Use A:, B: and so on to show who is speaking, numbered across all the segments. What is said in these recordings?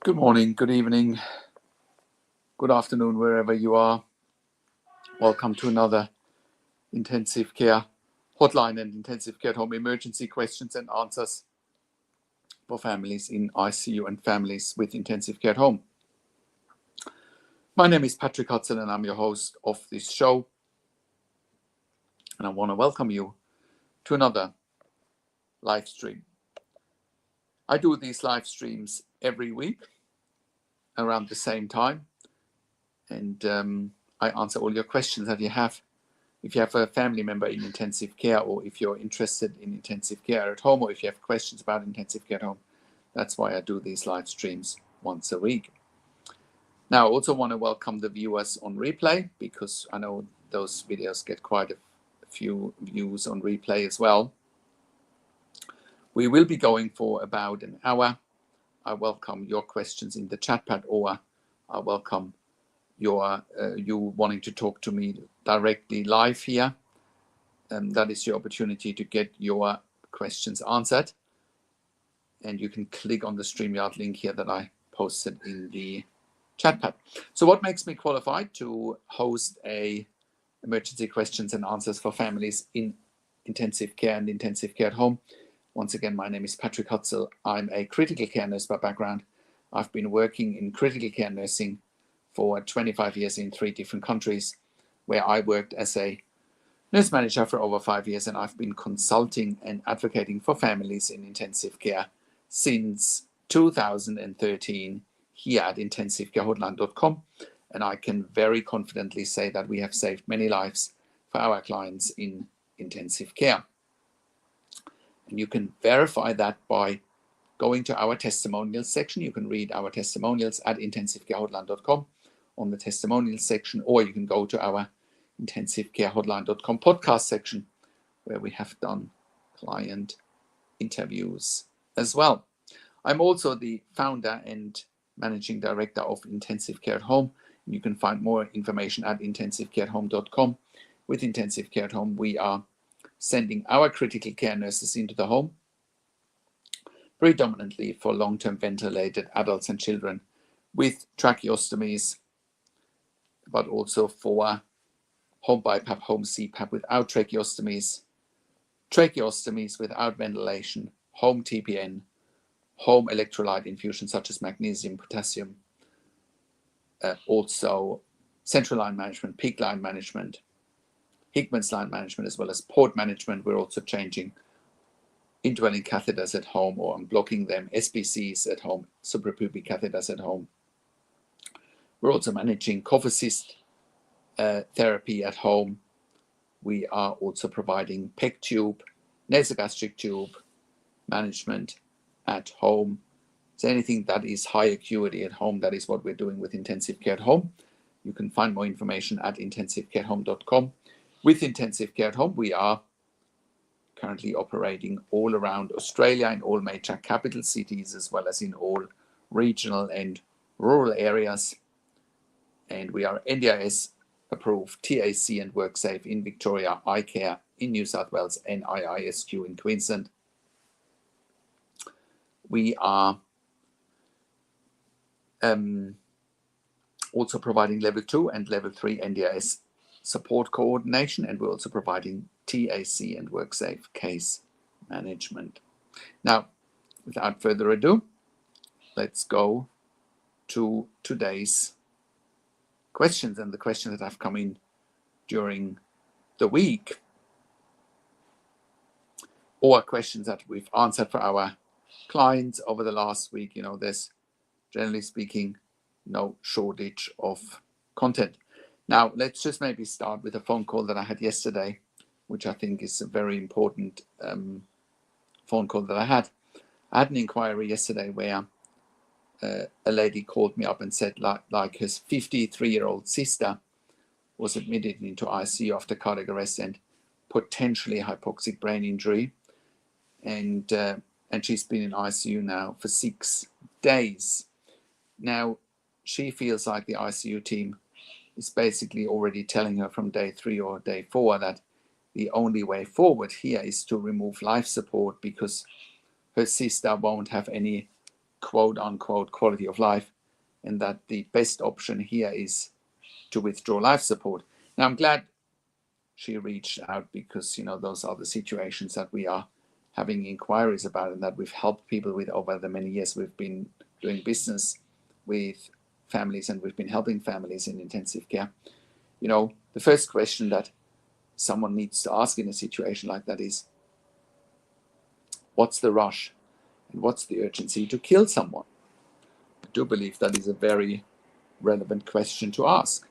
A: Good morning, good evening, good afternoon, wherever you are. Welcome to another intensive care hotline and intensive care at home emergency questions and answers for families in ICU and families with intensive care at home. My name is Patrick Hudson and I'm your host of this show. And I want to welcome you to another live stream. I do these live streams every week around the same time. And I answer all your questions that you have. If you have a family member in intensive care, or if you're interested in intensive care at home, or if you have questions about intensive care at home, that's why I do these live streams once a week. Now, I also want to welcome the viewers on replay, because I know those videos get quite a few views on replay as well. We will be going for about an hour. I welcome your questions in the chat pad, or I welcome you wanting to talk to me directly live here. That is your opportunity to get your questions answered. And you can click on the StreamYard link here that I posted in the chat pad. So what makes me qualified to host a emergency questions and answers for families in intensive care and intensive care at home? Once again, my name is Patrick Hutzel. I'm a critical care nurse by background. I've been working in critical care nursing for 25 years in 3 different countries, where I worked as a nurse manager for over 5 years, and I've been consulting and advocating for families in intensive care since 2013 here at intensivecarehotline.com. And I can very confidently say that we have saved many lives for our clients in intensive care. And you can verify that by going to our testimonials section. You can read our testimonials at intensivecarehotline.com on the testimonials section, or you can go to our intensivecarehotline.com podcast section, where we have done client interviews as well. I'm also the founder and managing director of Intensive Care at Home. And you can find more information at intensivecareathome.com. With Intensive Care at Home, we are sending our critical care nurses into the home, predominantly for long-term ventilated adults and children with tracheostomies, but also for home BiPAP, home CPAP without tracheostomies, tracheostomies without ventilation, home TPN, home electrolyte infusion such as magnesium, potassium, also central line management, peak line management, Hickman's line management, as well as port management. We're also changing indwelling catheters at home or unblocking them, SBCs at home, suprapubic catheters at home. We're also managing cough assist therapy at home. We are also providing PEG tube, nasogastric tube management at home. So anything that is high acuity at home, that is what we're doing with Intensive Care at Home. You can find more information at intensivecareathome.com. With Intensive Care at Home, we are currently operating all around Australia, in all major capital cities, as well as in all regional and rural areas. And we are NDIS approved, TAC and WorkSafe in Victoria, iCare in New South Wales, and IISQ in Queensland. We are also providing level 2 and level 3 NDIS support coordination, and we're also providing TAC and WorkSafe case management. Now, without further ado, let's go to today's questions and the questions that have come in during the week, or questions that we've answered for our clients over the last week. You know, there's generally speaking no shortage of content. Now, let's just maybe start with a phone call that I had yesterday, which I think is a very important phone call that I had. I had an inquiry yesterday where a lady called me up and said like his 53-year-old sister was admitted into ICU after cardiac arrest and potentially hypoxic brain injury, and she's been in ICU now for 6 days. Now, she feels like the ICU team is basically already telling her from day 3 or day 4 that the only way forward here is to remove life support, because her sister won't have any quote unquote quality of life, and that the best option here is to withdraw life support. Now, I'm glad she reached out, because those are the situations that we are having inquiries about, and that we've helped people with over the many years we've been doing business with families, and we've been helping families in intensive care. The first question that someone needs to ask in a situation like that is, what's the rush and what's the urgency to kill someone? I do believe that is a very relevant question to ask.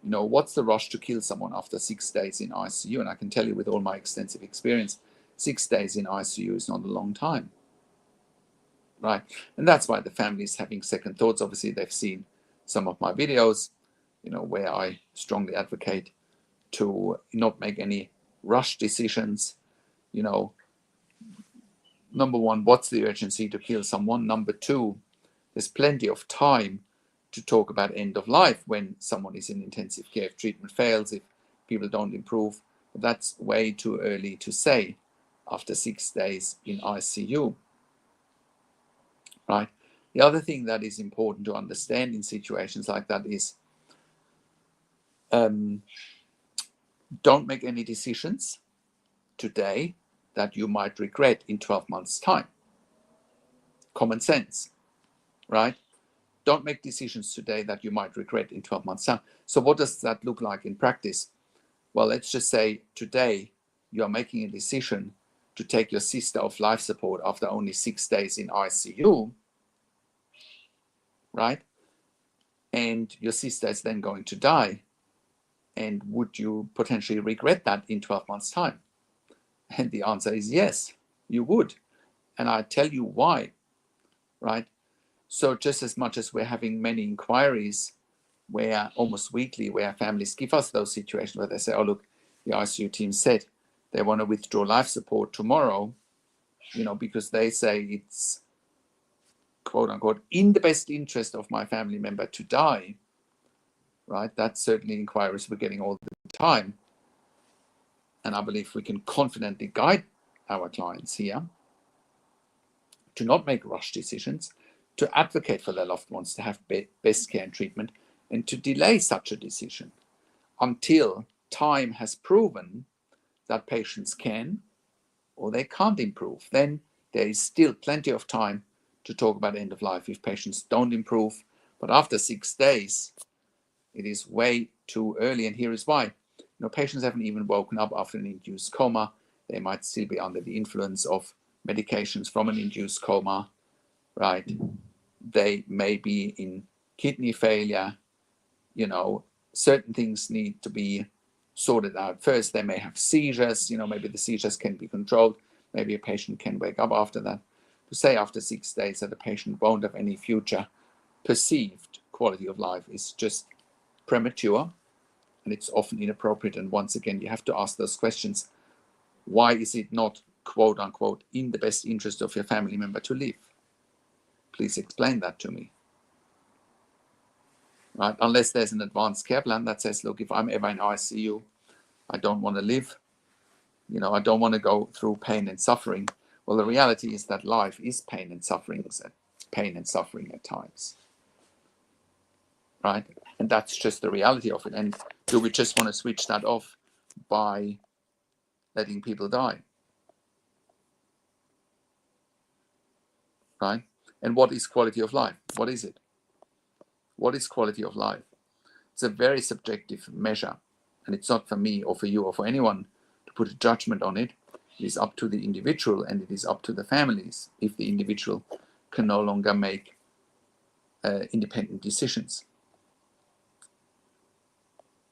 A: What's the rush to kill someone after 6 days in ICU? And I can tell you, with all my extensive experience, 6 days in ICU is not a long time, right? And that's why the family is having second thoughts. Obviously, they've seen some of my videos, where I strongly advocate to not make any rush decisions. Number one, what's the urgency to kill someone? Number two, there's plenty of time to talk about end of life when someone is in intensive care, if treatment fails, if people don't improve. But that's way too early to say after 6 days in ICU, right? The other thing that is important to understand in situations like that is, don't make any decisions today that you might regret in 12 months' time. Common sense, right? Don't make decisions today that you might regret in 12 months' time. So what does that look like in practice? Well, let's just say today you are making a decision to take your sister off life support after only 6 days in ICU, right? And your sister is then going to die. And would you potentially regret that in 12 months' time? And the answer is yes, you would. And I tell you why, right? So just as much as we're having many inquiries where almost weekly, where families give us those situations where they say, oh, look, the ICU team said they want to withdraw life support tomorrow, because they say it's, quote unquote, in the best interest of my family member to die, right? That's certainly inquiries we're getting all the time. And I believe we can confidently guide our clients here to not make rush decisions, to advocate for their loved ones to have best care and treatment, and to delay such a decision until time has proven that patients can or they can't improve. Then there is still plenty of time to talk about end of life if patients don't improve. But after 6 days, it is way too early. And here is why. Patients haven't even woken up after an induced coma. They might still be under the influence of medications from an induced coma, right? They may be in kidney failure. Certain things need to be sorted out first. They may have seizures. Maybe the seizures can be controlled. Maybe a patient can wake up after that. To say after 6 days that a patient won't have any future perceived quality of life is just premature, and it's often inappropriate. And once again, you have to ask those questions. Why is it not, quote unquote, in the best interest of your family member to live? Please explain that to me. Right? Unless there's an advanced care plan that says, look, if I'm ever in ICU, I don't want to live. I don't want to go through pain and suffering. Well, the reality is that life is pain and suffering at times. Right? And that's just the reality of it. And do we just want to switch that off by letting people die? Right? And what is quality of life? What is it? What is quality of life? It's a very subjective measure, and it's not for me or for you or for anyone to put a judgment on it. It is up to the individual, and it is up to the families if the individual can no longer make independent decisions.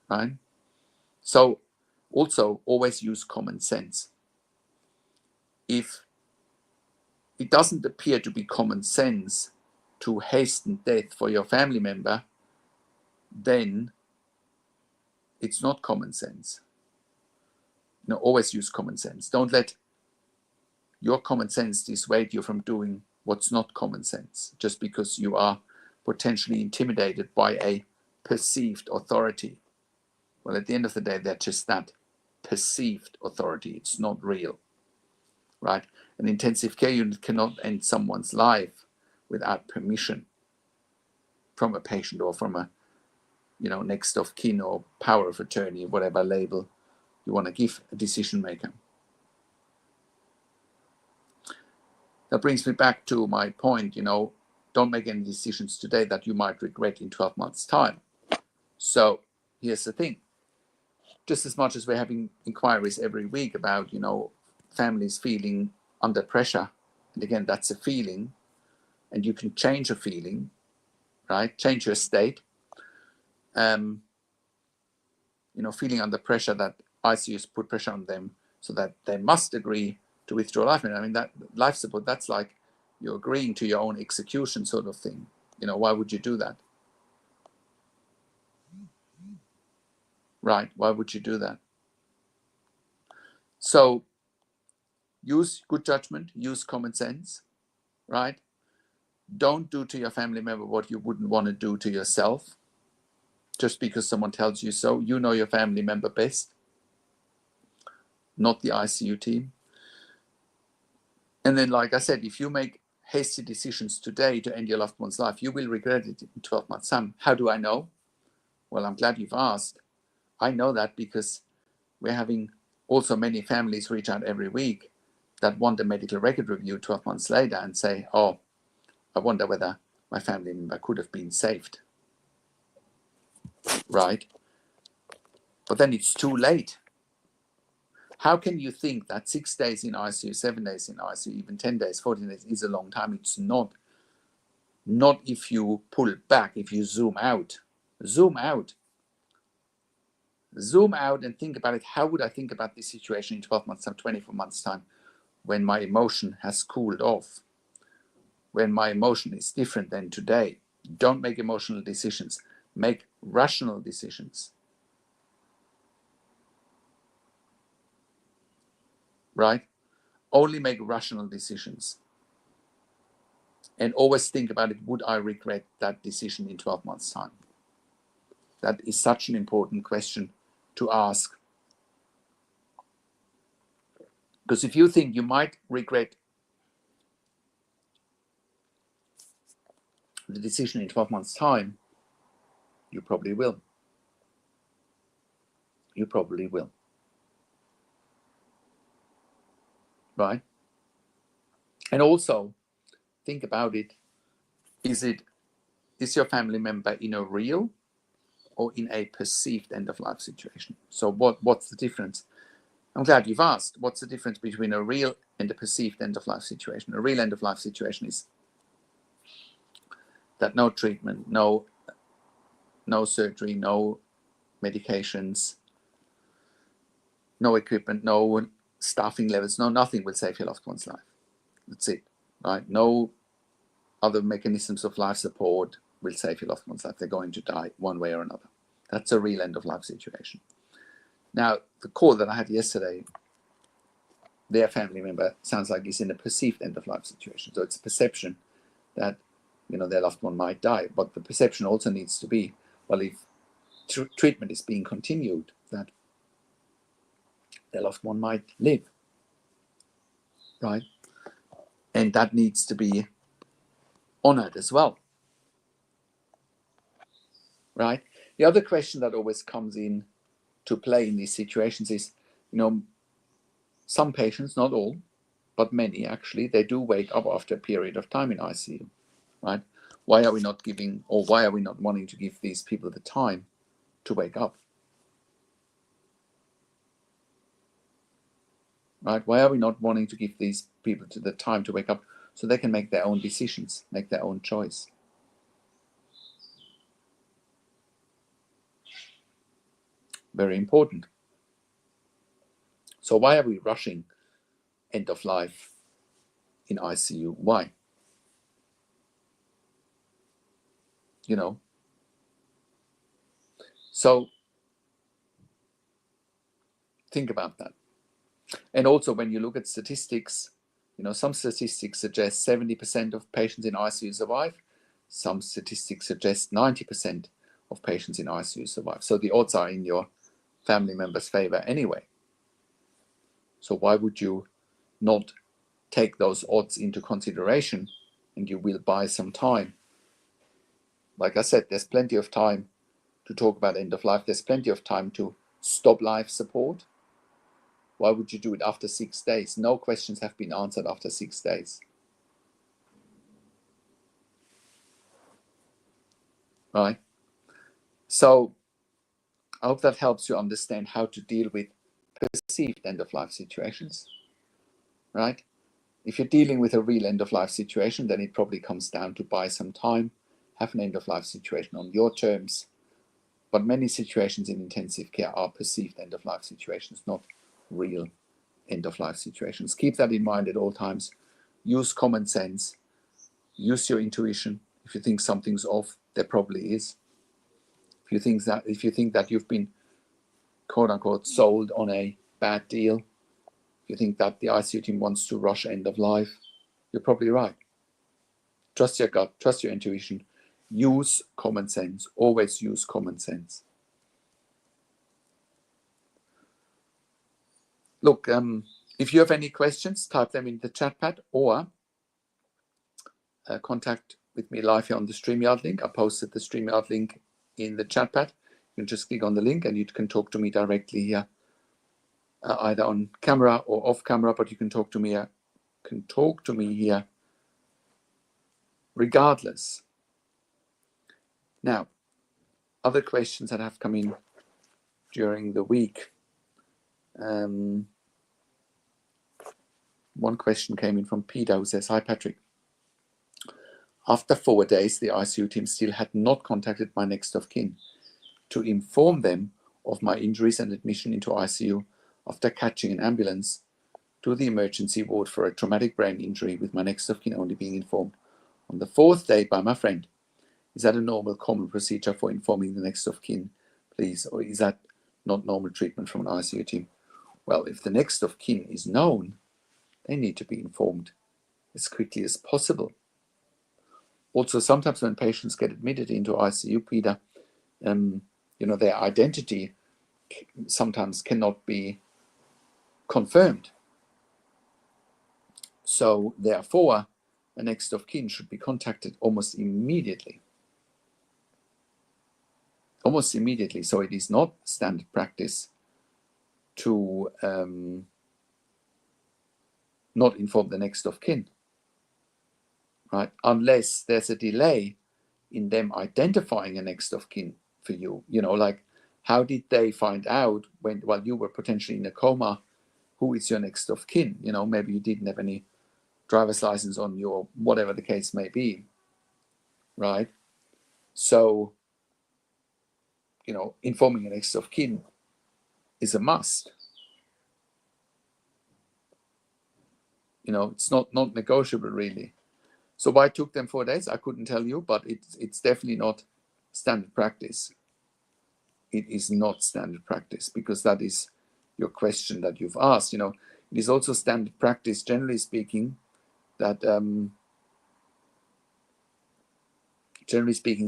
A: Right? So also always use common sense. If it doesn't appear to be common sense to hasten death for your family member, then it's not common sense. Always use common sense. Don't let your common sense dissuade you from doing what's not common sense just because you are potentially intimidated by a perceived authority. Well, at the end of the day, they're just that, perceived authority. It's not real, right? An intensive care unit cannot end someone's life without permission from a patient or from a next of kin or power of attorney, whatever label you want to give a decision maker. That brings me back to my point, don't make any decisions today that you might regret in 12 months' time. So here's the thing. Just as much as we're having inquiries every week about, families feeling under pressure, and again, that's a feeling, and you can change a feeling, right? Change your state. Feeling under pressure that ICUs put pressure on them so that they must agree to withdraw life. I mean, that life support, that's like you're agreeing to your own execution sort of thing. Why would you do that? Right? Why would you do that? So use good judgment, use common sense, right? Don't do to your family member what you wouldn't want to do to yourself just because someone tells you so. You know your family member best, not the ICU team. And then, like I said, if you make hasty decisions today to end your loved one's life, you will regret it in 12 months' time. How do I know? Well, I'm glad you've asked. I know that because we're having also many families reach out every week that want a medical record review 12 months later and say, oh, I wonder whether my family member could have been saved. Right? But then it's too late. How can you think that 6 days in ICU, 7 days in ICU, even 10 days, 14 days is a long time? It's not. Not if you pull back, if you zoom out. Zoom out. Zoom out and think about it. How would I think about this situation in 12 months time, 24 months time, when my emotion has cooled off, when my emotion is different than today? Don't make emotional decisions. Make rational decisions. Right? Only make rational decisions. And always think about it, would I regret that decision in 12 months' time? That is such an important question to ask. Because if you think you might regret the decision in 12 months' time, you probably will. You probably will. Right? And also, think about it. Is your family member in a real or in a perceived end-of-life situation? So what's the difference? I'm glad you've asked. What's the difference between a real and a perceived end-of-life situation? A real end-of-life situation is that no treatment, no surgery, no medications, no equipment, no staffing levels, nothing will save your loved one's life. That's it, right? No other mechanisms of life support will save your loved one's life. They're going to die one way or another. That's a real end-of-life situation. Now, the call that I had yesterday, their family member sounds like he's in a perceived end-of-life situation. So it's a perception that their loved one might die. But the perception also needs to be, well, if treatment is being continued, that their loved one might live, right? And that needs to be honored as well, right? The other question that always comes in to play in these situations is, some patients, not all, but many actually, they do wake up after a period of time in ICU, right? Why are we not wanting to give these people the time to wake up? Right? Why are we not wanting to give these people the time to wake up so they can make their own decisions, make their own choice? Very important. So why are we rushing end of life in ICU? Why? So think about that. And also when you look at statistics, some statistics suggest 70% of patients in ICU survive. Some statistics suggest 90% of patients in ICU survive. So the odds are in your family member's favor anyway. So why would you not take those odds into consideration and you will buy some time. Like I said, there's plenty of time to talk about end of life. There's plenty of time to stop life support. Why would you do it after 6 days? No questions have been answered after 6 days. Right? So I hope that helps you understand how to deal with perceived end-of-life situations. Right? If you're dealing with a real end-of-life situation, then it probably comes down to buy some time, have an end-of-life situation on your terms. But many situations in intensive care are perceived end-of-life situations, not real end-of-life situations. Keep that in mind at all times. Use common sense. Use your intuition. If you think something's off, there probably is. If you think that you've been quote unquote sold on a bad deal, if you think that the ICU team wants to rush end of life, you're probably right. Trust your gut, trust your intuition. Use common sense. Always use common sense. Look, if you have any questions, type them in the chat pad or contact with me live here on the StreamYard link. I posted the StreamYard link in the chat pad. You can just click on the link and you can talk to me directly here, either on camera or off camera, but you can talk to me here regardless. Now, other questions that have come in during the week. One question came in from Peter, who says, "Hi Patrick. After 4 days, the ICU team still had not contacted my next of kin to inform them of my injuries and admission into ICU after catching an ambulance to the emergency ward for a traumatic brain injury, with my next of kin only being informed on the 4th day by my friend. Is that a normal, common procedure for informing the next of kin, please? Or is that not normal treatment from an ICU team?" Well, if the next of kin is known, they need to be informed as quickly as possible. Also, sometimes when patients get admitted into ICU, Peter, their identity sometimes cannot be confirmed. So therefore, a next of kin should be contacted almost immediately. Almost immediately. So it is not standard practice to not inform the next of kin, right? Unless there's a delay in them identifying a next of kin for you. Like, how did they find out while you were potentially in a coma who is your next of kin? Maybe you didn't have any driver's license on you, or whatever the case may be, right? So, informing a next of kin is a must. It's not negotiable, really. So why it took them 4 days, I couldn't tell you, but it's definitely not standard practice. It is not standard practice, because that is your question that you've asked. It is also standard practice, generally speaking, that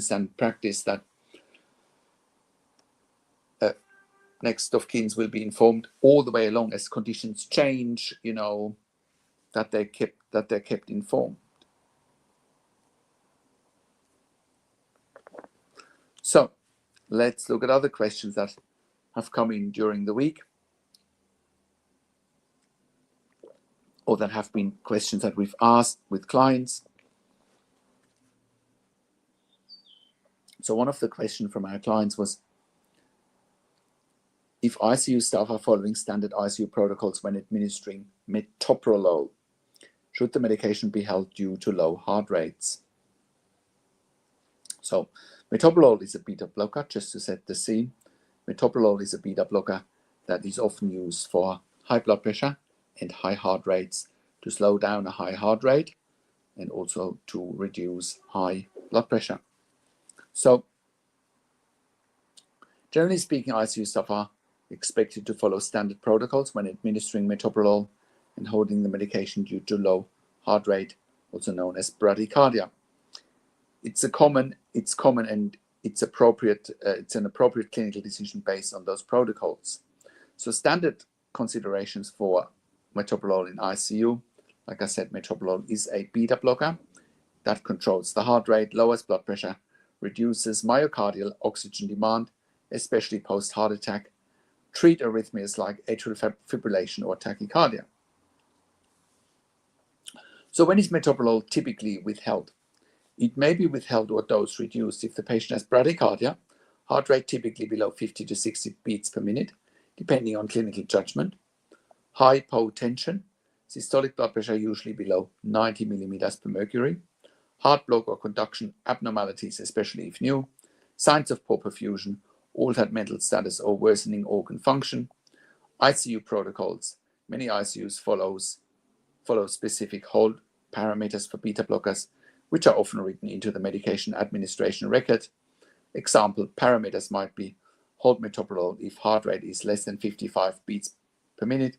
A: standard practice that next of kins will be informed all the way along as conditions change. That they're kept informed. So let's look at other questions that have come in during the week, or that have been questions that we've asked with clients. So one of the questions from our clients was, if ICU staff are following standard ICU protocols when administering metoprolol, should the medication be held due to low heart rates? So metoprolol is a beta blocker, just to set the scene. Metoprolol is a beta blocker that is often used for high blood pressure and high heart rates, to slow down a high heart rate and also to reduce high blood pressure. So generally speaking, ICU staff are expected to follow standard protocols when administering metoprolol and holding the medication due to low heart rate, also known as bradycardia. It's common and it's appropriate. It's an appropriate clinical decision based on those protocols. So standard considerations for metoprolol in ICU, like I said, metoprolol is a beta blocker. that controls the heart rate, lowers blood pressure, reduces myocardial oxygen demand, especially post-heart attack, treat arrhythmias like atrial fibrillation or tachycardia. So when is metoprolol typically withheld? It may be withheld or dose reduced if the patient has bradycardia, heart rate typically below 50 to 60 beats per minute, depending on clinical judgment, hypotension, systolic blood pressure usually below 90 millimeters per mercury, heart block or conduction abnormalities, especially if new, signs of poor perfusion, altered mental status or worsening organ function, ICU protocols. Many ICUs follow specific hold parameters for beta blockers, which are often written into the medication administration record. Example parameters might be hold metoprolol if heart rate is less than 55 beats per minute,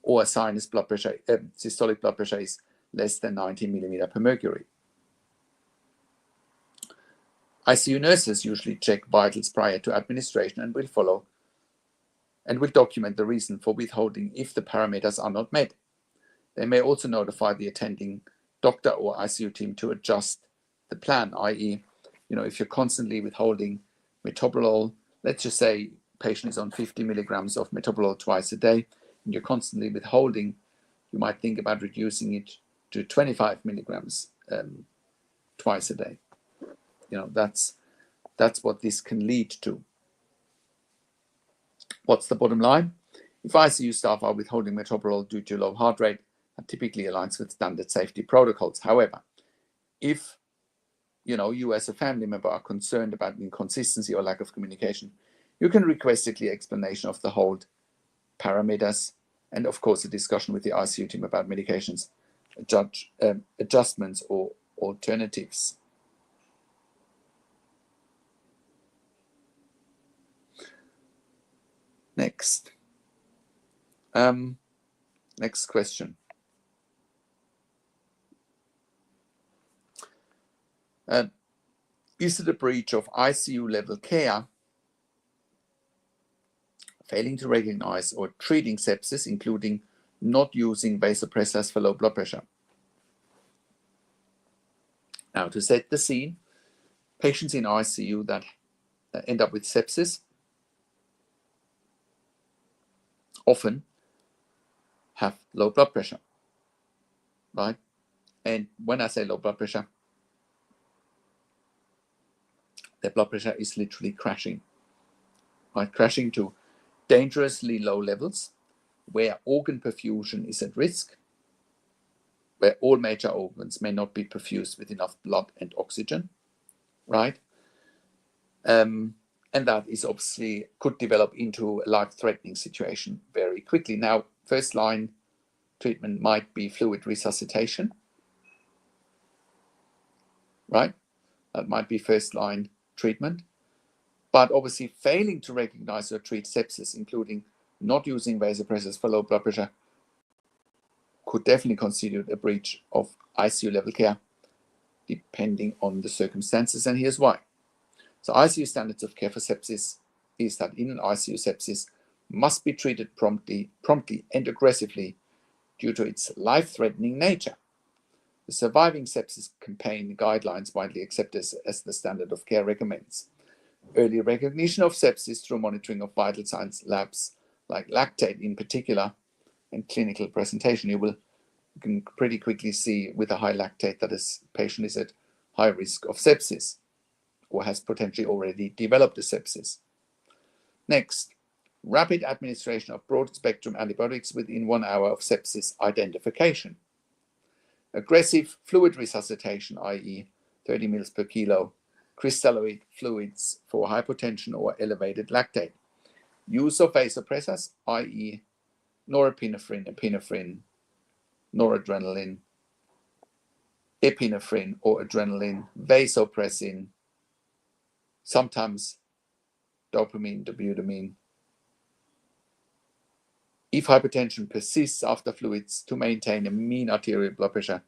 A: or sinus blood pressure, systolic blood pressure is less than 90 millimeter per mercury. ICU nurses usually check vitals prior to administration and will document the reason for withholding if the parameters are not met. They may also notify the attending doctor or ICU team to adjust the plan, i.e., if you're constantly withholding metoprolol, let's just say patient is on 50 milligrams of metoprolol twice a day, and you're constantly withholding, you might think about reducing it to 25 milligrams twice a day. That's what this can lead to. What's the bottom line? If ICU staff are withholding metoprolol due to low heart rate, that typically aligns with standard safety protocols. However, if you as a family member are concerned about inconsistency or lack of communication, you can request a clear explanation of the hold parameters and, of course, a discussion with the ICU team about medications, adjustments or alternatives. Next. Next question. Is it a breach of ICU level care failing to recognize or treating sepsis, including not using vasopressors for low blood pressure? Now, to set the scene, patients in ICU that end up with sepsis often have low blood pressure, right? And when I say low blood pressure, their blood pressure is literally crashing, right? Crashing to dangerously low levels where organ perfusion is at risk, where all major organs may not be perfused with enough blood and oxygen, right? And that is obviously could develop into a life-threatening situation very quickly. Now, first-line treatment might be fluid resuscitation, right? That might be first-line treatment. But obviously failing to recognize or treat sepsis, including not using vasopressors for low blood pressure, could definitely constitute a breach of ICU level care, depending on the circumstances. And here's why. So ICU standards of care for sepsis is that in an ICU, sepsis must be treated promptly and aggressively due to its life-threatening nature. The Surviving Sepsis Campaign guidelines, widely accepted as the standard of care, recommends early recognition of sepsis through monitoring of vital signs labs like lactate in particular and clinical presentation. You can pretty quickly see with a high lactate that this patient is at high risk of sepsis or has potentially already developed a sepsis. Next, rapid administration of broad-spectrum antibiotics within 1 hour of sepsis identification. Aggressive fluid resuscitation, i.e. 30 mL per kilo, crystalloid fluids for hypotension or elevated lactate. Use of vasopressors, i.e. norepinephrine, epinephrine, noradrenaline, epinephrine or adrenaline, vasopressin, sometimes dopamine, dobutamine. If hypertension persists after fluids, to maintain a mean arterial blood pressure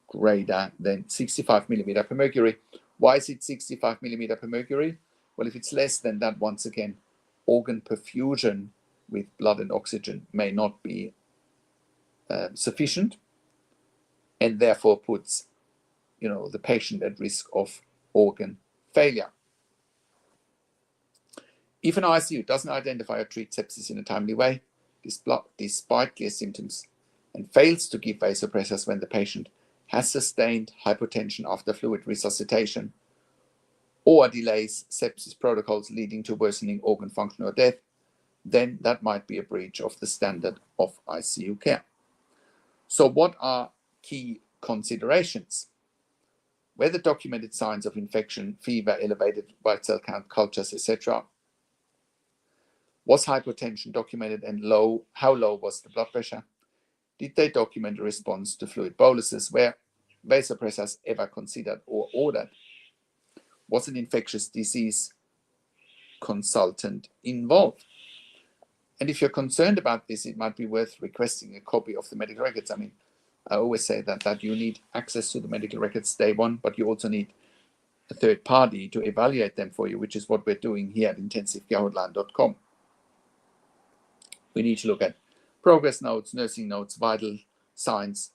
A: greater than 65 millimeter per mercury. Why is it 65 millimeter per mercury? Well, if it's less than that, once again, organ perfusion with blood and oxygen may not be sufficient, and therefore puts the patient at risk of organ failure. If an ICU doesn't identify or treat sepsis in a timely way, despite clear symptoms, and fails to give vasopressors when the patient has sustained hypotension after fluid resuscitation, or delays sepsis protocols leading to worsening organ function or death, then that might be a breach of the standard of ICU care. So what are key considerations? Whether documented signs of infection, fever, elevated white cell count cultures, etc. Was hypotension documented, and how low was the blood pressure? Did they document a response to fluid boluses? Were vasopressors ever considered or ordered? Was an infectious disease consultant involved? And if you're concerned about this, it might be worth requesting a copy of the medical records. I mean, I always say that you need access to the medical records day one, but you also need a third party to evaluate them for you, which is what we're doing here at intensivecarehotline.com. We need to look at progress notes, nursing notes, vital signs,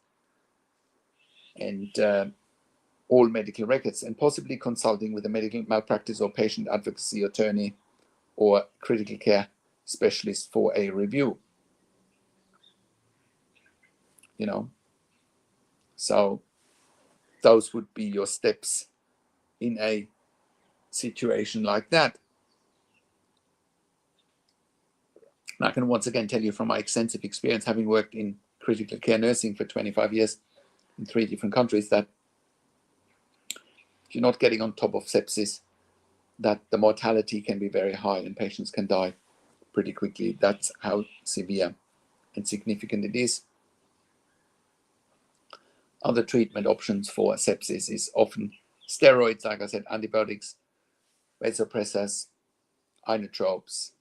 A: and all medical records, and possibly consulting with a medical malpractice or patient advocacy attorney or critical care specialist for a review. So those would be your steps in a situation like that. And I can once again tell you from my extensive experience, having worked in critical care nursing for 25 years in 3 different countries, that if you're not getting on top of sepsis, that the mortality can be very high and patients can die pretty quickly. That's how severe and significant it is. Other treatment options for sepsis is often steroids, like I said, antibiotics, vasopressors, inotropes.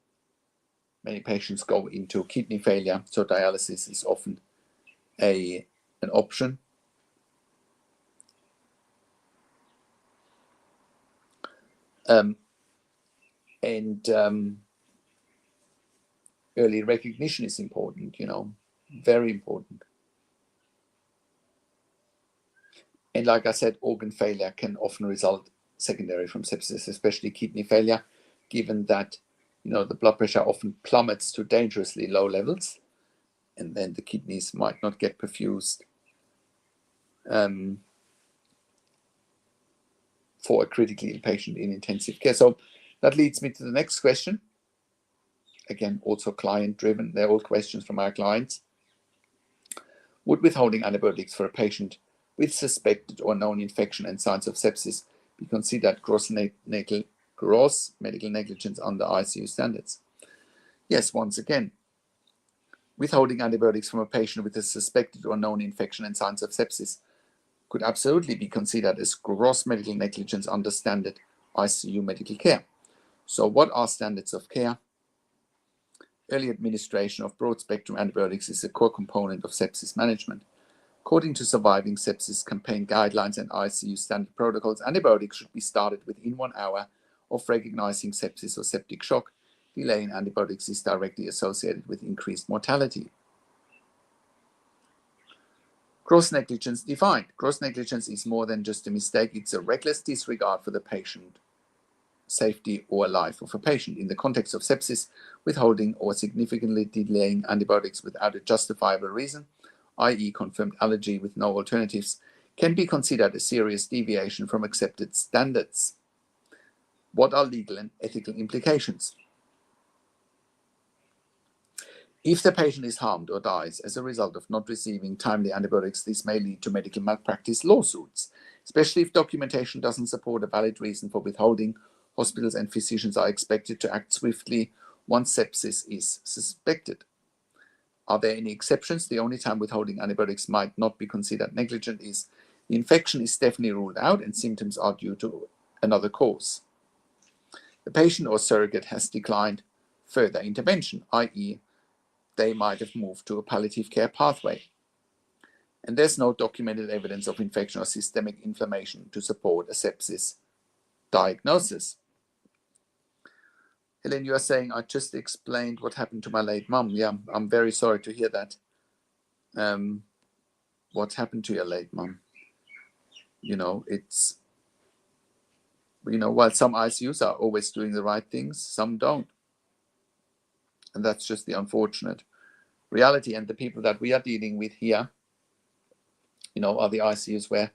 A: Many patients go into kidney failure, so dialysis is often an option. Early recognition is important, very important. And like I said, organ failure can often result secondary from sepsis, especially kidney failure, given that the blood pressure often plummets to dangerously low levels, and then the kidneys might not get perfused for a critically ill patient in intensive care. So that leads me to the next question. Again, also client-driven. They're all questions from our clients. Would withholding antibiotics for a patient with suspected or known infection and signs of sepsis be considered gross medical negligence under ICU standards? Yes, once again, withholding antibiotics from a patient with a suspected or known infection and signs of sepsis could absolutely be considered as gross medical negligence under standard ICU medical care. So what are standards of care? Early administration of broad-spectrum antibiotics is a core component of sepsis management. According to Surviving Sepsis Campaign guidelines and ICU standard protocols, antibiotics should be started within 1 hour of recognizing sepsis or septic shock. Delay in antibiotics is directly associated with increased mortality. Gross negligence defined. Gross negligence is more than just a mistake. It's a reckless disregard for the patient safety or life of a patient. In the context of sepsis, withholding or significantly delaying antibiotics without a justifiable reason, i.e. confirmed allergy with no alternatives, can be considered a serious deviation from accepted standards. What are legal and ethical implications? If the patient is harmed or dies as a result of not receiving timely antibiotics, this may lead to medical malpractice lawsuits, especially if documentation doesn't support a valid reason for withholding. Hospitals and physicians are expected to act swiftly once sepsis is suspected. Are there any exceptions? The only time withholding antibiotics might not be considered negligent is the infection is definitely ruled out and symptoms are due to another cause. The patient or surrogate has declined further intervention, i.e. they might have moved to a palliative care pathway. And there's no documented evidence of infection or systemic inflammation to support a sepsis diagnosis. Helen, you are saying, I just explained what happened to my late mum. Yeah, I'm very sorry to hear that. What happened to your late mum? It's, while some ICUs are always doing the right things, some don't. And that's just the unfortunate reality. And the people that we are dealing with here, are the ICUs where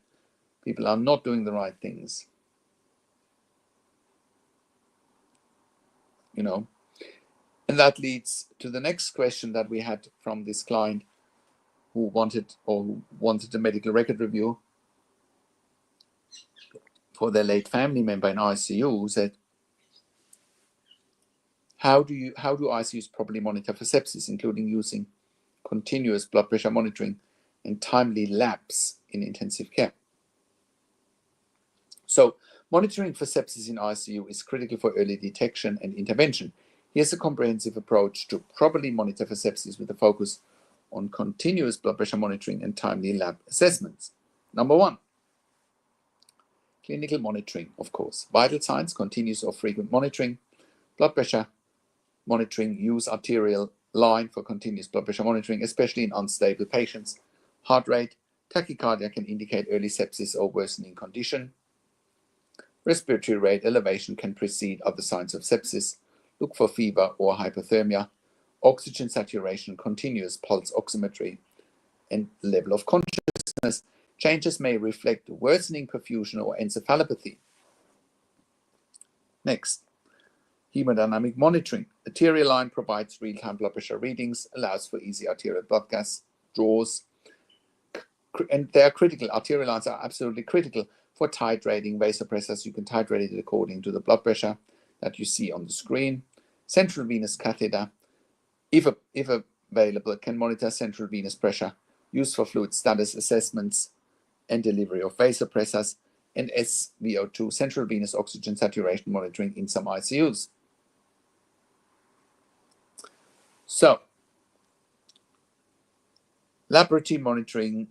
A: people are not doing the right things. And that leads to the next question that we had from this client who wanted a medical record review for their late family member in ICU, who said, how do ICUs properly monitor for sepsis, including using continuous blood pressure monitoring and timely labs in intensive care? So monitoring for sepsis in ICU is critical for early detection and intervention. Here's a comprehensive approach to properly monitor for sepsis with a focus on continuous blood pressure monitoring and timely lab assessments. Number 1, clinical monitoring, of course. Vital signs, continuous or frequent monitoring. Blood pressure monitoring, use arterial line for continuous blood pressure monitoring, especially in unstable patients. Heart rate, tachycardia can indicate early sepsis or worsening condition. Respiratory rate elevation can precede other signs of sepsis. Look for fever or hypothermia. Oxygen saturation, continuous pulse oximetry, and level of consciousness. Changes may reflect worsening perfusion or encephalopathy. Next, hemodynamic monitoring. Arterial line provides real-time blood pressure readings, allows for easy arterial blood gas draws, and they are critical. Arterial lines are absolutely critical for titrating vasopressors. You can titrate it according to the blood pressure that you see on the screen. Central venous catheter, if available, can monitor central venous pressure, used for fluid status assessments and delivery of vasopressors, and SVO2, central venous oxygen saturation monitoring in some ICUs. So, laboratory monitoring,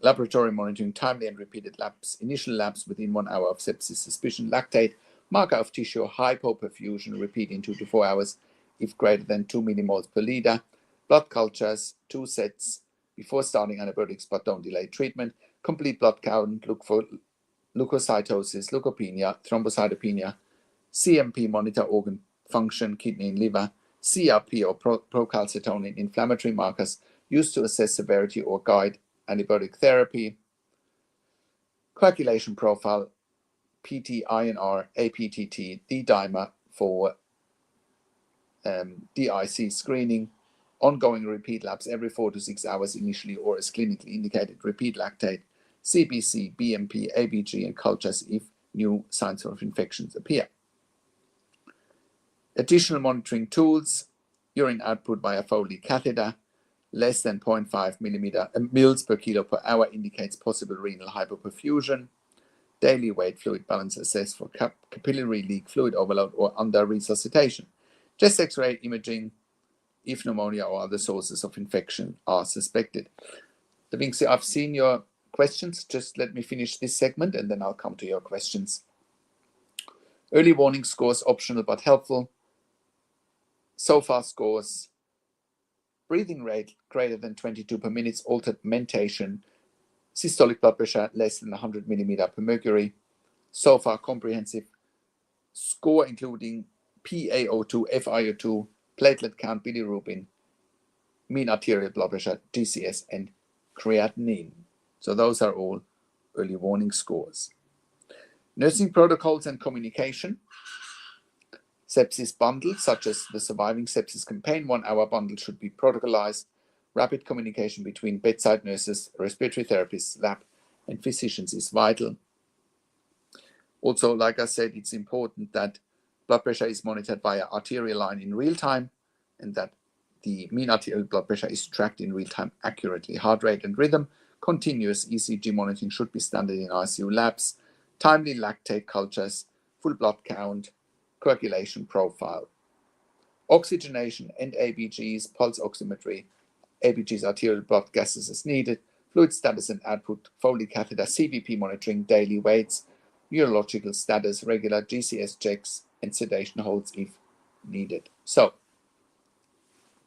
A: timely and repeated labs, initial labs within 1 hour of sepsis suspicion, lactate, marker of tissue, hypoperfusion, repeat in 2 to 4 hours if greater than 2 millimoles per liter, blood cultures, 2 sets before starting antibiotics but don't delay treatment, complete blood count, look for leukocytosis, leukopenia, thrombocytopenia, CMP, monitor organ function, kidney and liver, CRP or procalcitonin, inflammatory markers used to assess severity or guide antibiotic therapy, coagulation profile, PT-INR, APTT, D-dimer for DIC screening, ongoing repeat labs every 4 to 6 hours initially or as clinically indicated, repeat lactate, CBC, BMP, ABG, and cultures if new signs of infections appear. Additional monitoring tools, urine output via Foley catheter, less than 0.5 mils per kilo per hour indicates possible renal hypoperfusion. Daily weight fluid balance assessed for capillary leak, fluid overload, or under resuscitation. Chest X-ray imaging if pneumonia or other sources of infection are suspected. I've seen your questions. Just let me finish this segment and then I'll come to your questions. Early warning scores, optional but helpful. SOFA scores, breathing rate greater than 22 per minute, altered mentation, systolic blood pressure less than 100 millimeter per mercury. SOFA comprehensive score including PaO2, FiO2, platelet count, bilirubin, mean arterial blood pressure, GCS, and creatinine. So those are all early warning scores. Nursing protocols and communication. Sepsis bundles, such as the Surviving Sepsis Campaign 1 hour bundle, should be protocolized. Rapid communication between bedside nurses, respiratory therapists, lab, and physicians is vital. Also, like I said, it's important that blood pressure is monitored via arterial line in real time and that the mean arterial blood pressure is tracked in real time accurately. Heart rate and rhythm, continuous ECG monitoring should be standard in ICU labs. Timely lactate cultures, full blood count, coagulation profile. Oxygenation and ABGs, pulse oximetry, ABGs, arterial blood gases as needed, fluid status and output, Foley catheter, CVP monitoring, daily weights, neurological status, regular GCS checks, and sedation holds if needed. So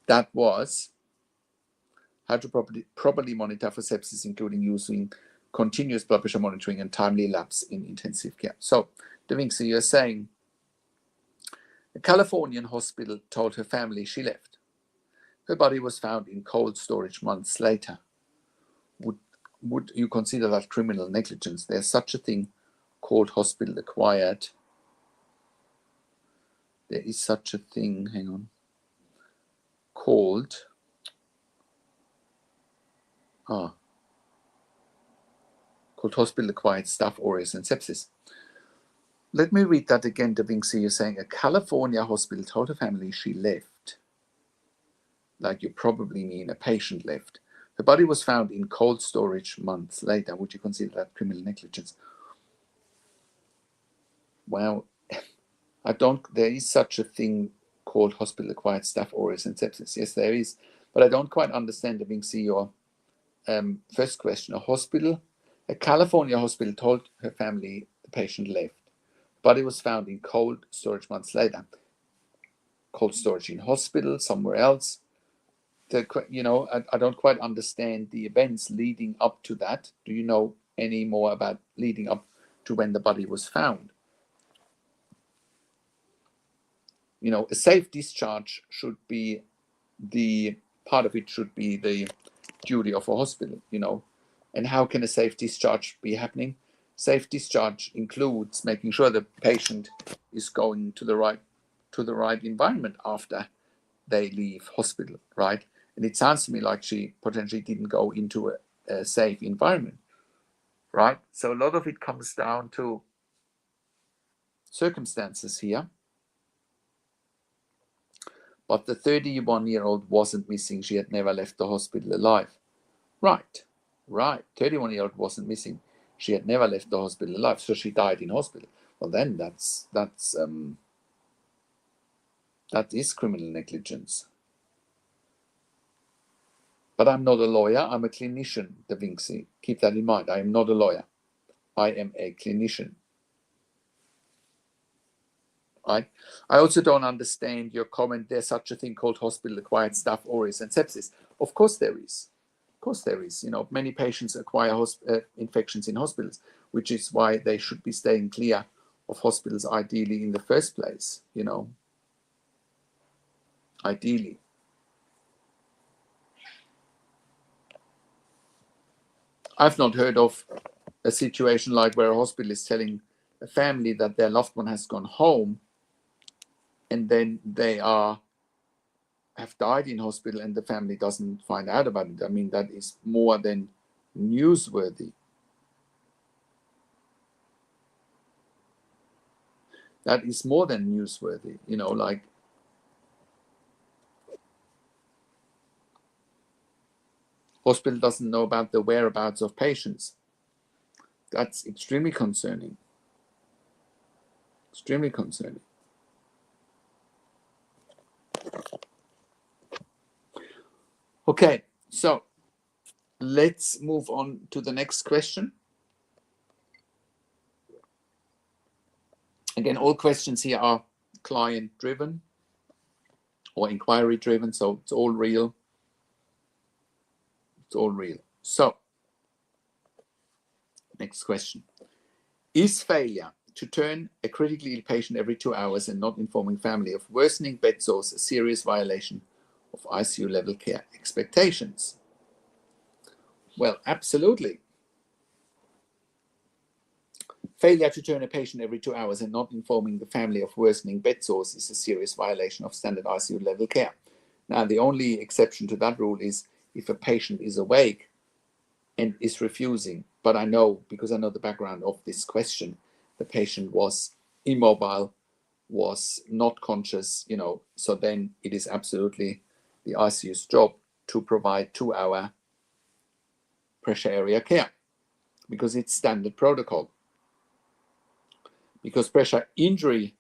A: that was how to properly monitor for sepsis, including using continuous blood pressure monitoring and timely lapse in intensive care. So, Da Vinci, you're saying a Californian hospital told her family she left. Her body was found in cold storage months later. Would you consider that criminal negligence? There's such a thing called hospital acquired. There is such a thing, hang on, called hospital acquired staph aureus and sepsis. Let me read that again, Da Vinci. You're saying a California hospital told her family she left. Like you probably mean a patient left. Her body was found in cold storage months later. Would you consider that criminal negligence? Well, there is such a thing called hospital acquired staph aureus and sepsis. Yes, there is. But I don't quite understand, Da Vinci, your first question. A California hospital told her family the patient left. Body was found in cold storage months later. Cold storage in hospital, somewhere else. I don't quite understand the events leading up to that. Do you know any more about leading up to when the body was found? A safe discharge should be part of it should be the duty of a hospital, And how can a safe discharge be happening? Safe discharge includes making sure the patient is going to the right environment after they leave hospital, right? And it sounds to me like she potentially didn't go into a safe environment, right? So a lot of it comes down to circumstances here. But the 31-year-old wasn't missing. She had never left the hospital alive. Right. 31-year-old wasn't missing. She had never left the hospital alive, so she died in hospital. Well, then that is criminal negligence. But I'm not a lawyer. I'm a clinician, Da Vinci. Keep that in mind. I am not a lawyer. I am a clinician. Right? I also don't understand your comment. There's such a thing called hospital-acquired staph aureus and sepsis. Of course there is. Many patients acquire infections in hospitals, which is why they should be staying clear of hospitals ideally in the first place, Ideally. I've not heard of a situation like where a hospital is telling a family that their loved one has gone home and then they have died in hospital and the family doesn't find out about it. I mean, that is more than newsworthy. That is more than newsworthy, like hospital doesn't know about the whereabouts of patients. That's extremely concerning. Extremely concerning. Okay, so let's move on to the next question. Again, all questions here are client-driven or inquiry-driven, so it's all real. It's all real. So, next question. Is failure to turn a critically ill patient every 2 hours and not informing family of worsening bed sores a serious violation of ICU level care expectations? Well, absolutely. Failure to turn a patient every 2 hours and not informing the family of worsening bed sores is a serious violation of standard ICU level care. Now, the only exception to that rule is if a patient is awake and is refusing. But I know, because I know the background of this question, the patient was immobile, was not conscious, so then it is absolutely the ICU's job to provide 2-hour pressure area care because it's standard protocol. Because pressure injury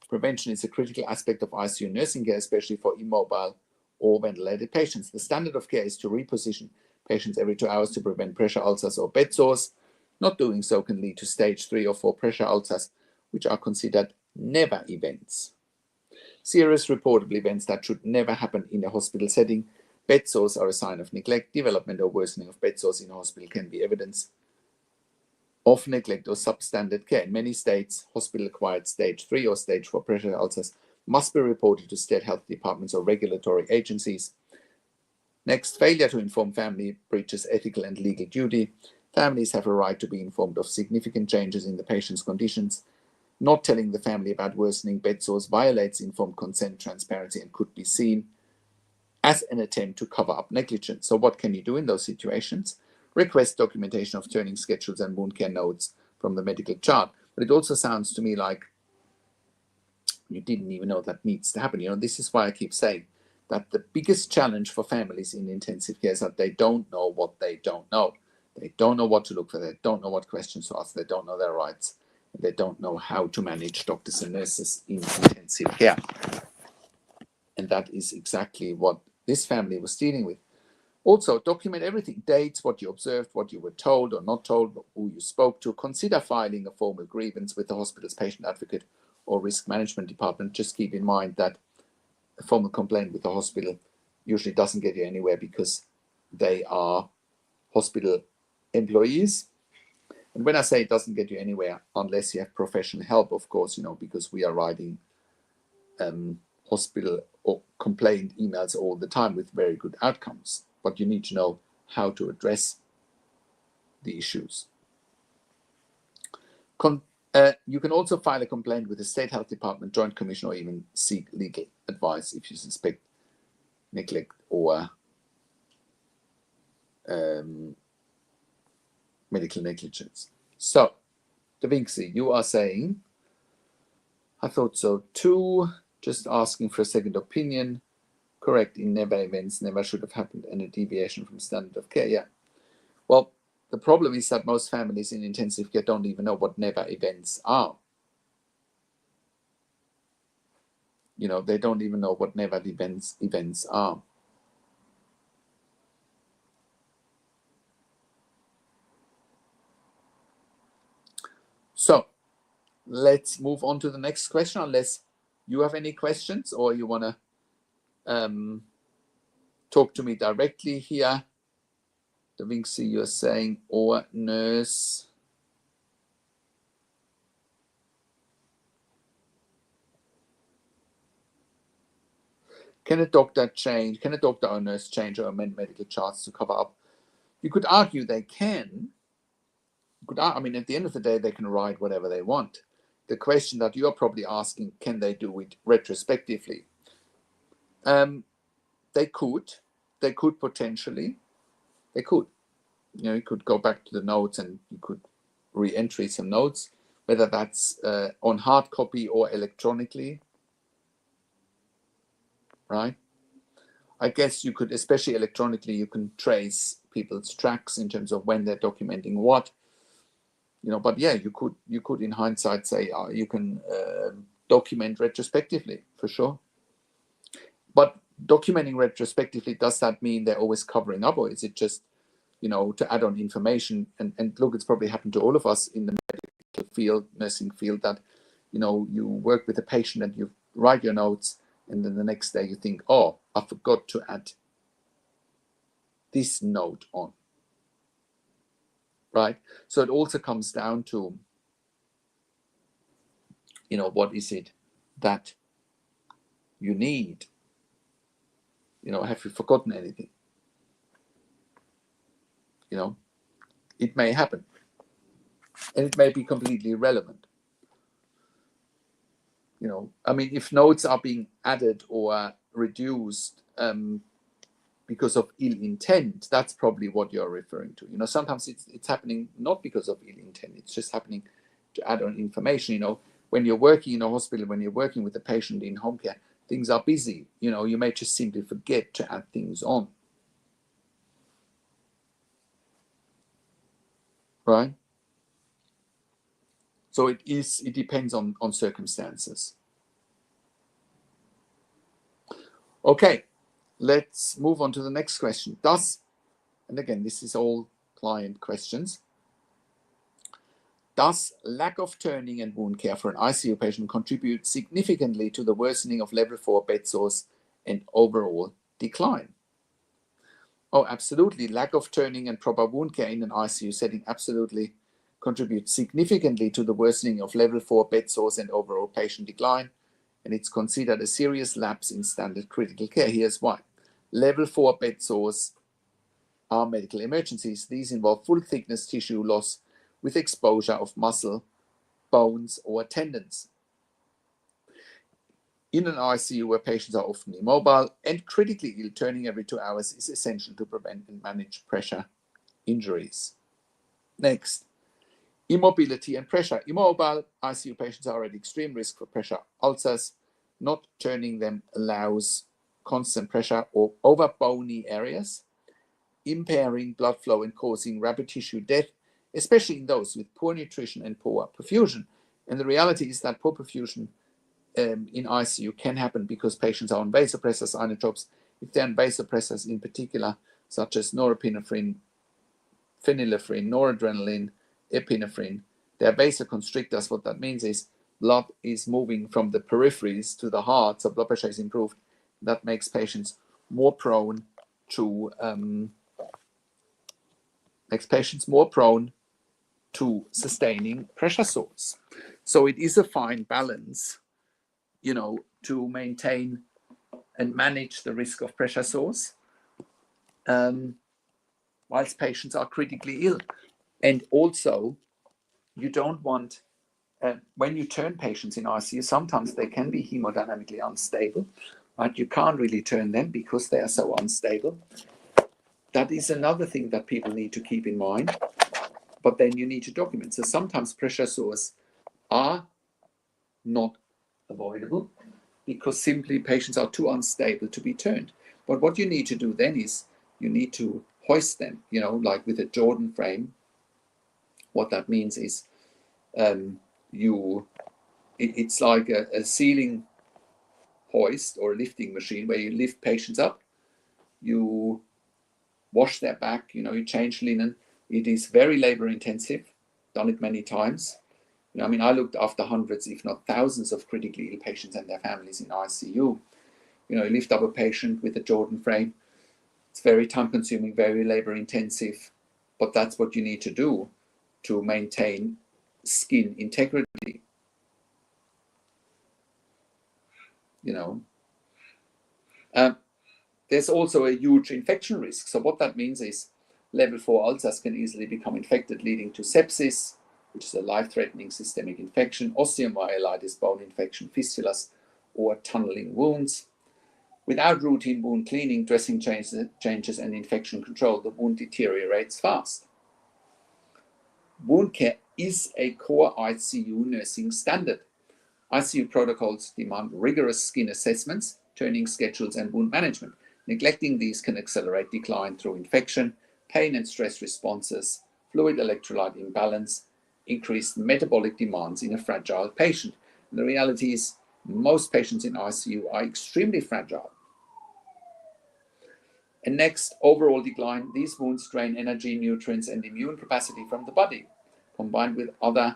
A: prevention is a critical aspect of ICU nursing care, especially for immobile or ventilated patients. The standard of care is to reposition patients every 2 hours to prevent pressure ulcers or bed sores. Not doing so can lead to stage 3 or 4 pressure ulcers, which are considered never events. Serious reportable events that should never happen in a hospital setting. Bed sores are a sign of neglect. Development or worsening of bed sores in a hospital can be evidence of neglect or substandard care. In many states, hospital-acquired stage 3 or stage 4 pressure ulcers must be reported to state health departments or regulatory agencies. Next, failure to inform family breaches ethical and legal duty. Families have a right to be informed of significant changes in the patient's conditions. Not telling the family about worsening bed sores violates informed consent, transparency, and could be seen as an attempt to cover up negligence. So what can you do in those situations? Request documentation of turning schedules and wound care notes from the medical chart. But it also sounds to me like you didn't even know that needs to happen. This is why I keep saying that the biggest challenge for families in intensive care is that they don't know what they don't know. They don't know what to look for. They don't know what questions to ask. They don't know their rights. And they don't know how to manage doctors and nurses in intensive care. And that is exactly what this family was dealing with. Also, document everything: dates, what you observed, what you were told or not told, who you spoke to. Consider filing a formal grievance with the hospital's patient advocate or risk management department. Just keep in mind that a formal complaint with the hospital usually doesn't get you anywhere because they are hospital employees. And when I say it doesn't get you anywhere, unless you have professional help, of course, because we are writing hospital or complaint emails all the time with very good outcomes. But you need to know how to address the issues. You can also file a complaint with the State Health Department, Joint Commission, or even seek legal advice if you suspect neglect or medical negligence. So, Da Vinci, you are saying, I thought so too, just asking for a second opinion. Correct, in never events never should have happened, and a deviation from standard of care. Yeah. Well, the problem is that most families in intensive care don't even know what never events are. They don't even know what never events are. So let's move on to the next question, unless you have any questions or you want to talk to me directly here. Da Vinci, you're saying, or nurse. Can a doctor or nurse change or amend medical charts to cover up? You could argue they can. I mean, at the end of the day, they can write whatever they want. The question that you're probably asking, can they do it retrospectively? They could potentially. They could. You could go back to the notes and you could re-entry some notes, whether that's on hard copy or electronically, right? I guess you could, especially electronically, you can trace people's tracks in terms of when they're documenting what. But yeah, you could in hindsight say you can document retrospectively for sure. But documenting retrospectively, does that mean they're always covering up, or is it just to add on information? And look, it's probably happened to all of us in the medical field, nursing field, that you work with a patient and you write your notes, and then the next day you think, oh, I forgot to add this note on. Right? So it also comes down to, what is it that you need? Have you forgotten anything? It may happen. And it may be completely irrelevant. I mean, if notes are being added or reduced because of ill intent, that's probably what you're referring to. Sometimes it's happening not because of ill intent, it's just happening to add on information. When you're working in a hospital, when you're working with a patient in home care, things are busy. You may just simply forget to add things on. Right? So it depends on circumstances. Okay, let's move on to the next question. And again, this is all client questions. Does lack of turning and wound care for an ICU patient contribute significantly to the worsening of level 4 bed sores and overall decline? Oh, absolutely. Lack of turning and proper wound care in an ICU setting absolutely contributes significantly to the worsening of level 4 bed sores and overall patient decline, and it's considered a serious lapse in standard critical care. Here's why. Level 4 bed sores are medical emergencies. These involve full thickness tissue loss with exposure of muscle, bones, or tendons. In an ICU where patients are often immobile and critically ill, turning every 2 hours is essential to prevent and manage pressure injuries. Next, immobility and pressure. Immobile ICU patients are at extreme risk for pressure ulcers. Not turning them allows constant pressure or over bony areas, impairing blood flow and causing rapid tissue death, especially in those with poor nutrition and poor perfusion. And the reality is that poor perfusion in ICU can happen because patients are on vasopressors, inotropes. If they're on vasopressors in particular, such as norepinephrine, phenylephrine, noradrenaline, epinephrine, they're vasoconstrictors. What that means is blood is moving from the peripheries to the heart, so blood pressure is improved. That makes patients more prone to sustaining pressure sores. So it is a fine balance, to maintain and manage the risk of pressure sores whilst patients are critically ill. And also, you don't want, when you turn patients in ICU, sometimes they can be hemodynamically unstable, right? You can't really turn them because they are so unstable. That is another thing that people need to keep in mind, but then you need to document. So sometimes pressure sores are not avoidable because simply patients are too unstable to be turned. But what you need to do then is you need to hoist them, like with a Jordan frame. What that means is it's like a ceiling hoist or a lifting machine where you lift patients up, you wash their back, you change linen. It is very labor intensive, done it many times. I looked after hundreds, if not thousands, of critically ill patients and their families in ICU. You lift up a patient with a Jordan frame. It's very time consuming, very labor intensive, but that's what you need to do to maintain skin integrity. There's also a huge infection risk. So what that means is level 4 ulcers can easily become infected, leading to sepsis, which is a life-threatening systemic infection, osteomyelitis, bone infection, fistulas, or tunneling wounds. Without routine wound cleaning, dressing changes, and infection control, the wound deteriorates fast. Wound care is a core ICU nursing standard. ICU protocols demand rigorous skin assessments, turning schedules, and wound management. Neglecting these can accelerate decline through infection, pain and stress responses, fluid electrolyte imbalance, increased metabolic demands in a fragile patient. And the reality is most patients in ICU are extremely fragile. And next, overall decline. These wounds drain energy, nutrients, and immune capacity from the body, combined with other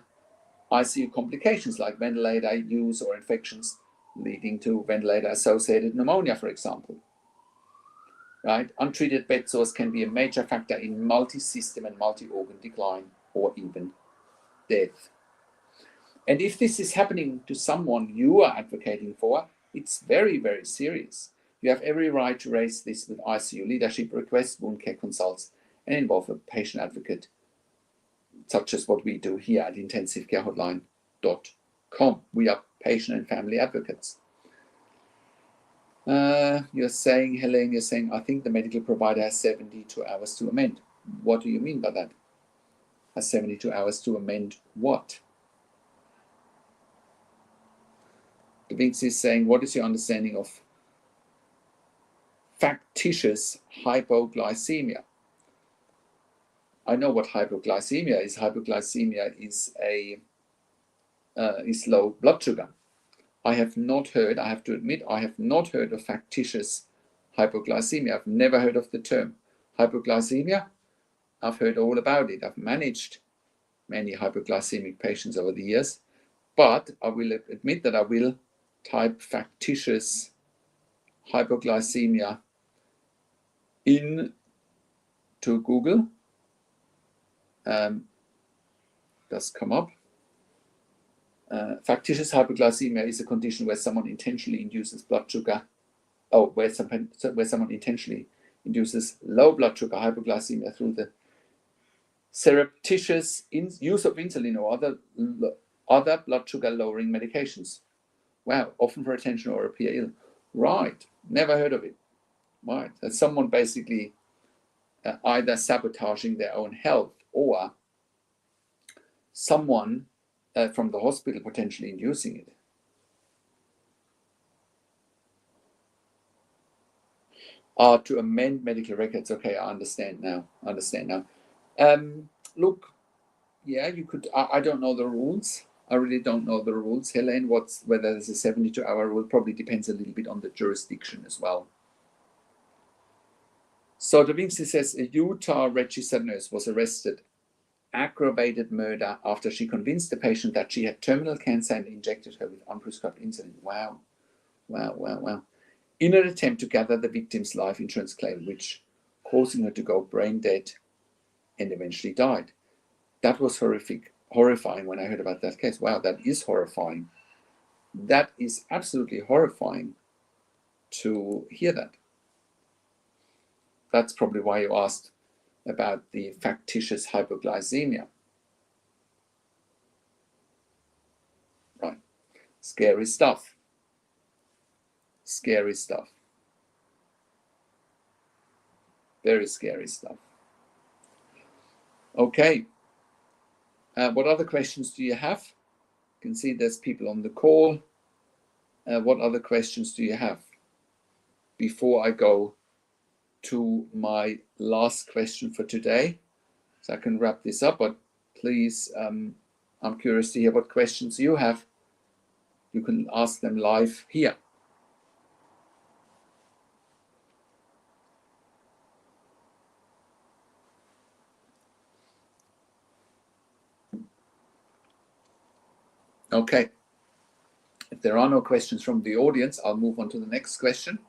A: ICU complications like ventilator use or infections leading to ventilator-associated pneumonia, for example. Right? Untreated bed sores can be a major factor in multi-system and multi-organ decline or even death. And if this is happening to someone you are advocating for, it's very, very serious. You have every right to raise this with ICU leadership, request wound care consults, and involve a patient advocate, such as what we do here at intensivecarehotline.com. We are patient and family advocates. You're saying, Helen, I think the medical provider has 72 hours to amend. What do you mean by that? Has 72 hours to amend what? The Vinx is saying, what is your understanding of factitious hypoglycemia? I know what hypoglycemia is. Hypoglycemia is low blood sugar. I have to admit, I have not heard of factitious hypoglycemia. I've never heard of the term hypoglycemia. I've heard all about it. I've managed many hypoglycemic patients over the years, but I will admit that I will type factitious hypoglycemia into Google. does come up. Factitious hypoglycemia is a condition where someone intentionally induces blood sugar, where someone intentionally induces low blood sugar hypoglycemia through the surreptitious use of insulin or other blood sugar lowering medications. Wow, often for attention or appear ill. Right, never heard of it. Right, that's someone basically either sabotaging their own health or someone from the hospital potentially inducing it. To amend medical records. Okay, I understand now. Look, yeah, you could. I don't know the rules. I really don't know the rules, Helene. Whether there's a 72-hour rule probably depends a little bit on the jurisdiction as well. So Da Vinci says a Utah registered nurse was arrested, aggravated murder after she convinced the patient that she had terminal cancer and injected her with unprescribed insulin. Wow. In an attempt to gather the victim's life insurance claim, which causing her to go brain dead and eventually died. That was horrifying when I heard about that case. Wow, that is horrifying. That is absolutely horrifying to hear that. That's probably why you asked about the factitious hypoglycemia. Right. Scary stuff. Scary stuff. Very scary stuff. Okay. What other questions do you have? You can see there's people on the call. What other questions do you have? Before I go to my last question for today, so I can wrap this up, but please, I'm curious to hear what questions you have. You can ask them live here. Okay. If there are no questions from the audience, I'll move on to the next question.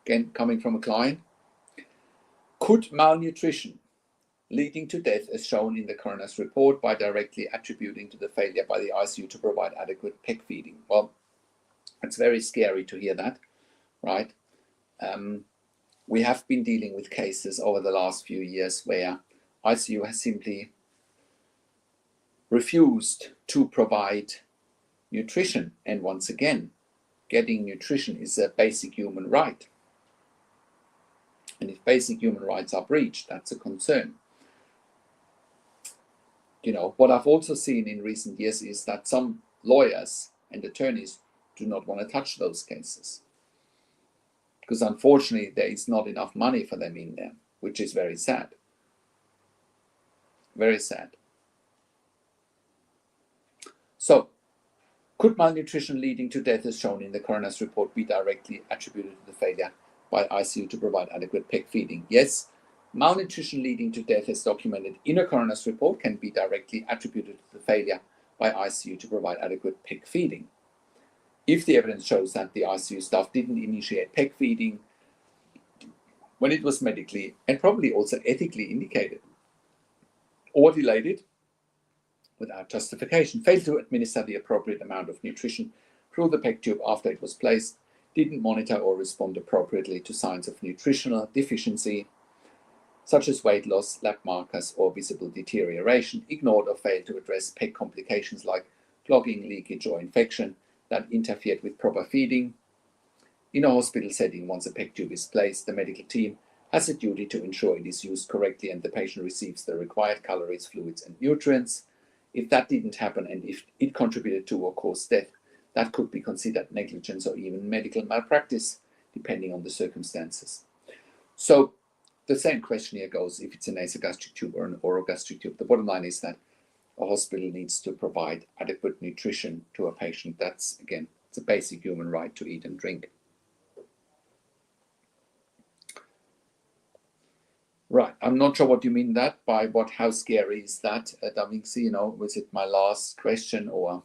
A: Again, coming from a client. Could malnutrition leading to death as shown in the coroner's report by directly attributing to the failure by the ICU to provide adequate peg feeding? Well, it's very scary to hear that, right? We have been dealing with cases over the last few years where ICU has simply refused to provide nutrition. And once again, getting nutrition is a basic human right. And if basic human rights are breached, that's a concern. You know, what I've also seen in recent years is that some lawyers and attorneys do not want to touch those cases, because unfortunately there is not enough money for them in there, which is very sad. Very sad. So, could malnutrition leading to death as shown in the coroner's report be directly attributed to the failure by ICU to provide adequate peg feeding? Yes, malnutrition leading to death as documented in a coroner's report can be directly attributed to the failure by ICU to provide adequate peg feeding. If the evidence shows that the ICU staff didn't initiate peg feeding when it was medically and probably also ethically indicated, or delayed it without justification, failed to administer the appropriate amount of nutrition through the peg tube after it was placed, didn't monitor or respond appropriately to signs of nutritional deficiency, such as weight loss, lab markers, or visible deterioration, ignored or failed to address peg complications like clogging, leakage, or infection that interfered with proper feeding. In a hospital setting, once a peg tube is placed, the medical team has a duty to ensure it is used correctly and the patient receives the required calories, fluids, and nutrients. If that didn't happen and if it contributed to or caused death, that could be considered negligence or even medical malpractice, depending on the circumstances. So the same question here goes if it's a nasogastric tube or an orogastric tube. The bottom line is that a hospital needs to provide adequate nutrition to a patient. That's, again, it's a basic human right to eat and drink. Right, I'm not sure what you mean that by how scary is that, Da Vinci, you know, was it my last question or,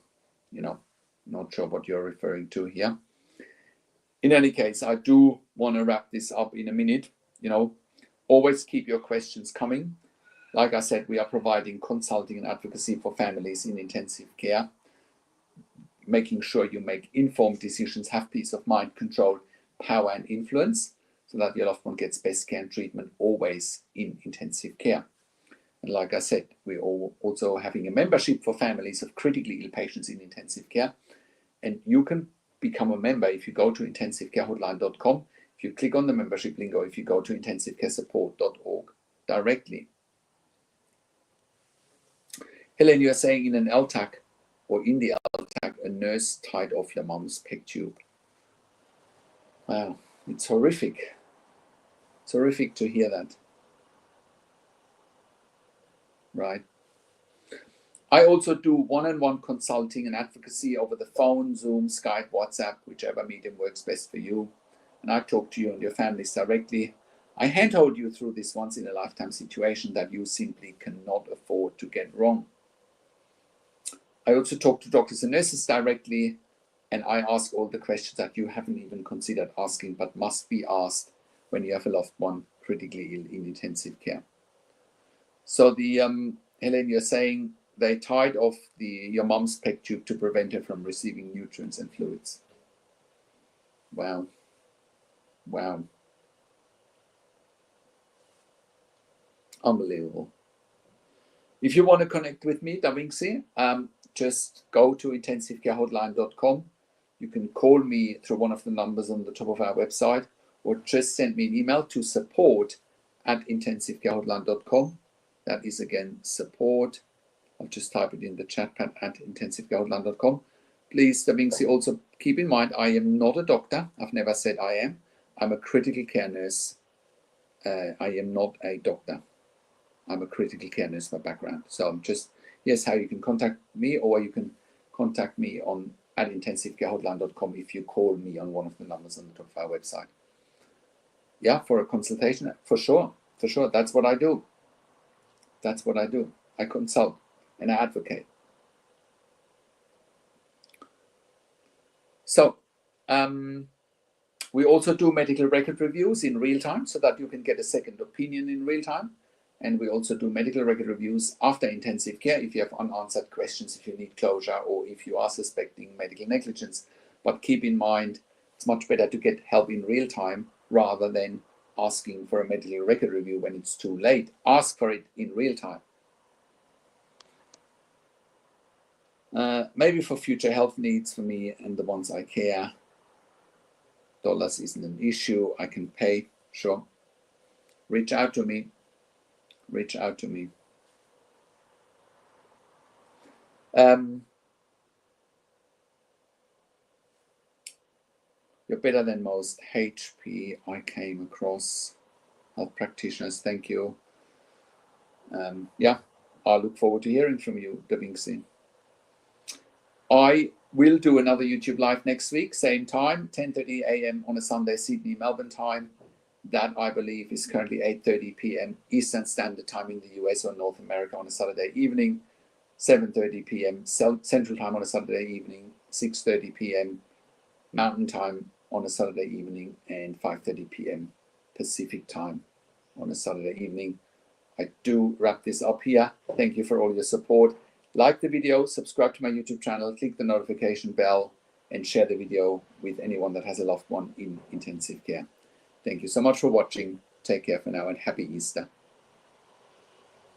A: you know, not sure what you're referring to here. In any case, I do want to wrap this up in a minute. You know, always keep your questions coming. Like I said, we are providing consulting and advocacy for families in intensive care, making sure you make informed decisions, have peace of mind, control, power and influence, so that your loved one gets best care and treatment always in intensive care. And like I said, we're also having a membership for families of critically ill patients in intensive care. And you can become a member if you go to intensivecarehotline.com, if you click on the membership link, or if you go to intensivecaresupport.org directly. Helen, you are saying in an LTAC or in the LTAC, a nurse tied off your mom's PEG tube. Wow, it's horrific. It's horrific to hear that. Right. I also do one-on-one consulting and advocacy over the phone, Zoom, Skype, WhatsApp, whichever medium works best for you. And I talk to you and your families directly. I handhold you through this once-in-a-lifetime situation that you simply cannot afford to get wrong. I also talk to doctors and nurses directly, and I ask all the questions that you haven't even considered asking but must be asked when you have a loved one critically ill in intensive care. So the Helen, you're saying they tied off your mom's PEG tube to prevent her from receiving nutrients and fluids. Wow. Wow. Unbelievable. If you want to connect with me, Da Vinci, just go to intensivecarehotline.com. You can call me through one of the numbers on the top of our website, or just send me an email to support@intensivecarehotline.com. That is again support. I'll just type it in the chat pad at intensivecarehotline.com. Please, Da Vinci, also keep in mind, I am not a doctor. I've never said I am. I'm a critical care nurse. I am not a doctor. I'm a critical care nurse by background. So I'm just, here's how you can contact me, or you can contact me on at intensivecarehotline.com if you call me on one of the numbers on the top of our website. Yeah, for a consultation, for sure. That's what I do. That's what I do. I consult and I advocate. So we also do medical record reviews in real time so that you can get a second opinion in real time. And we also do medical record reviews after intensive care if you have unanswered questions, if you need closure, or if you are suspecting medical negligence. But keep in mind, it's much better to get help in real time rather than asking for a medical record review when it's too late. Ask for it in real time. Maybe for future health needs for me and the ones I care, dollars isn't an issue. I can pay, sure. Reach out to me. Reach out to me. You're better than most. HP, I came across. Health practitioners, thank you. Yeah, I look forward to hearing from you, Da Vinci. I will do another YouTube live next week, same time, 10:30 a.m. on a Sunday, Sydney, Melbourne time. That I believe is currently 8:30 p.m. Eastern Standard Time in the US or North America on a Saturday evening, 7:30 p.m. Central Time on a Saturday evening, 6:30 p.m. Mountain Time on a Saturday evening, and 5:30 p.m. Pacific Time on a Saturday evening. I do wrap this up here. Thank you for all your support. Like the video, subscribe to my YouTube channel, click the notification bell, and share the video with anyone that has a loved one in intensive care. Thank you so much for watching. Take care for now and happy Easter.